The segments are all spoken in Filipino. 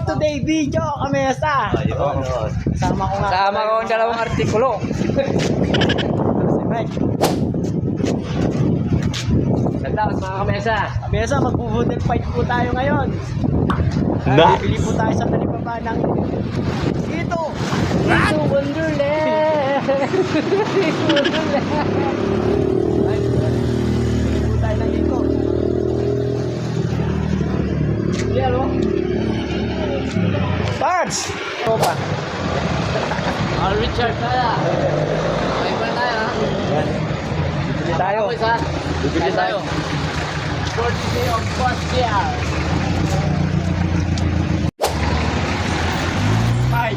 today video, kamesa. Kasama ko nga. Sama ko ang dalawang artikulo. Si Mike. Salamat mga kamesa. Kamesa, magbo-boodle fight po tayo ngayon. Nice. Bibili po tayo sa talipapa ng ito. Ito Wonderland. Ito Wonderland. Ay, bibili po tayo ng ito. Yan o. Bards! Ito pa. Richard kaya. May pa tayo ha. Yan. Bibili tayo. Ako isa. Bibili tayo. 40 day of Pascal. Ay!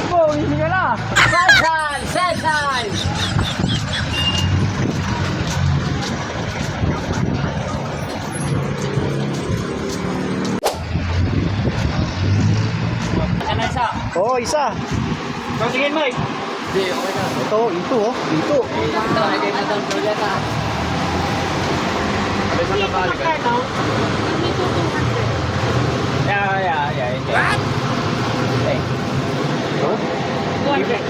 Ako, hindi ka na! Sunshine! Sunshine! Ano isa? Oo, isa. So, sige Mike. Hindi, okay na. Ito, ito oh. Ito. Ito, okay na itong project ha. Abay sa kabalik ka. Yeah. What? Hey. So,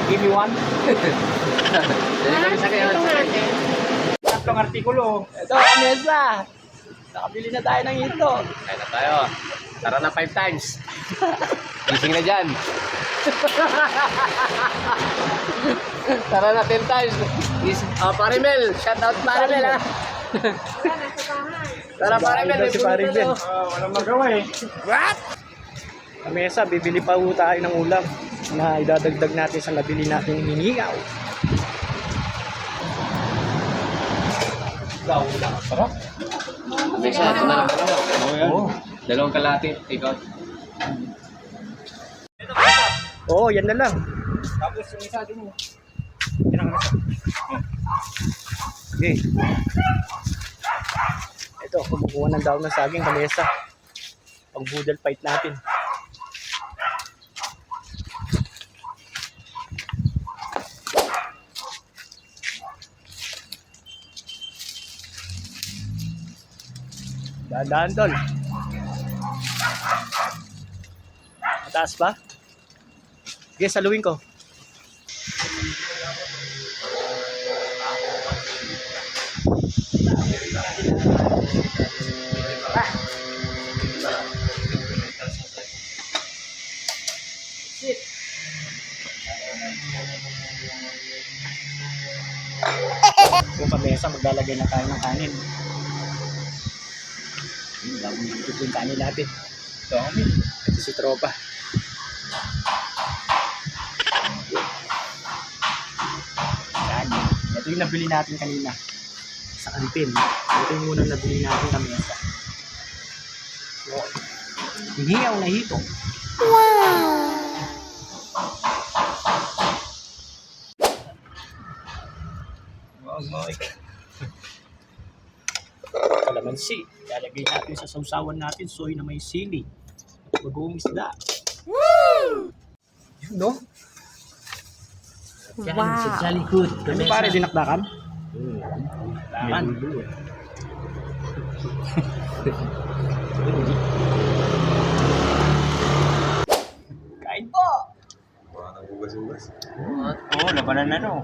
give me one. Dali kami sa kayo. Tatlong artikulo. Ito, kamesa. Nakabili na tayo ng ito. Kaya na tayo. Tara na 5 times. Gising na dyan. Tara na 10 times. Parimel. Shout out Parimel ha. Tara Parimel. Si Parimel. Walang magawa eh. What? Kamesa, bibili pa po tayo ng ulam na idadagdag natin sa nabili natin hinihaw. Ulam. Sarap. May isa. Ito na lang. Oo. Dalawang kalati. Ikaw. Oo, yan na lang. Tapos yung isa din mo. Okay. Ito, kumukuha ng daw ng saging kamesa. Pang boodle fight natin. Dahan-dahan tol. Mataas pa? Sige, saluhin ko. Kung pamesa, maglalagay na tayo ng kanin. Bagong dito yung kanin natin. Ito si tropa. Yan. Ito yung nabili natin kanina sa kantin. Ito yung unang nabili natin kamesa. So, hihiyaw na hito. Wow, Mike. Kalamansi. Lalagay natin sa sausawan natin soy na may sili. Bagong isda. Woo! Yun, no? Wow. Sa likod. Ano pare, dinakdakan? Dakan. Kain po! Wala nang hugas-hugas. Oo, labanan na no.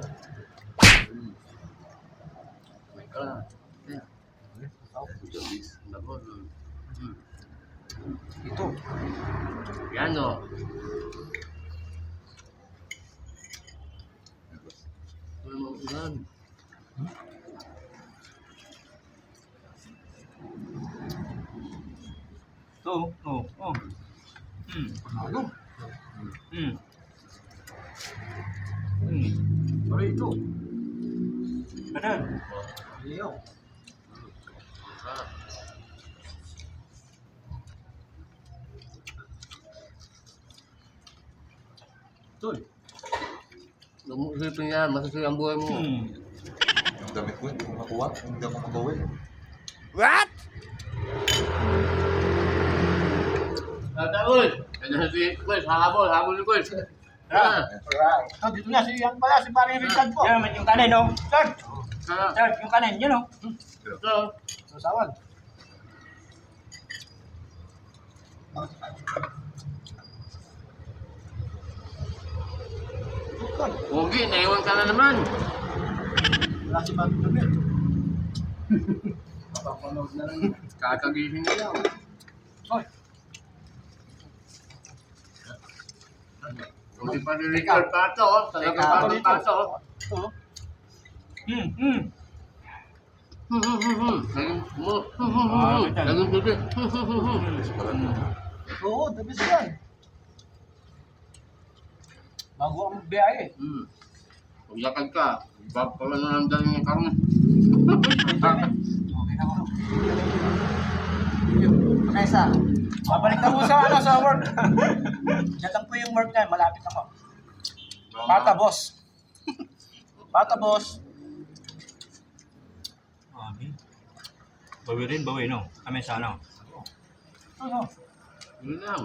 Ito. Yan o. Yan. Ito, oh. Ano? Pare, ito. Kanan. Ayaw. Tol. Lumusipin yan. Masasaya ang buhay mo. Yung damit ko, hindi ko makuha. Hindi ako magawin. Tataul! Kaya si Quiz, habol ni Quiz. Tara. Alright. Oh, dito na si yang pala, si Pare Richard po. Yan naman yung kanin, no? Chard! Tara. Chard, yung kanin, yun, no? Ito. Sasawan. Pogi, naiwan ka na naman. Wala si Bagong Damit. Papapanood na lang. Kakagising na lang. Hoy, Hindi pa rin-record pa ito. Talaga pa ito. ito. Ganun bibig. Oo, the best yan. Bago ako magbiyahe. Pag lakad ka, pala na lang dali ng karne. Okay na ako. Nesa, babalik na po sa work. Diyan lang po yung work niya, malapit ako. Bata boss. Bata boss. Bawi rin, bawi, no? Kami sana. Ano? Yun lang.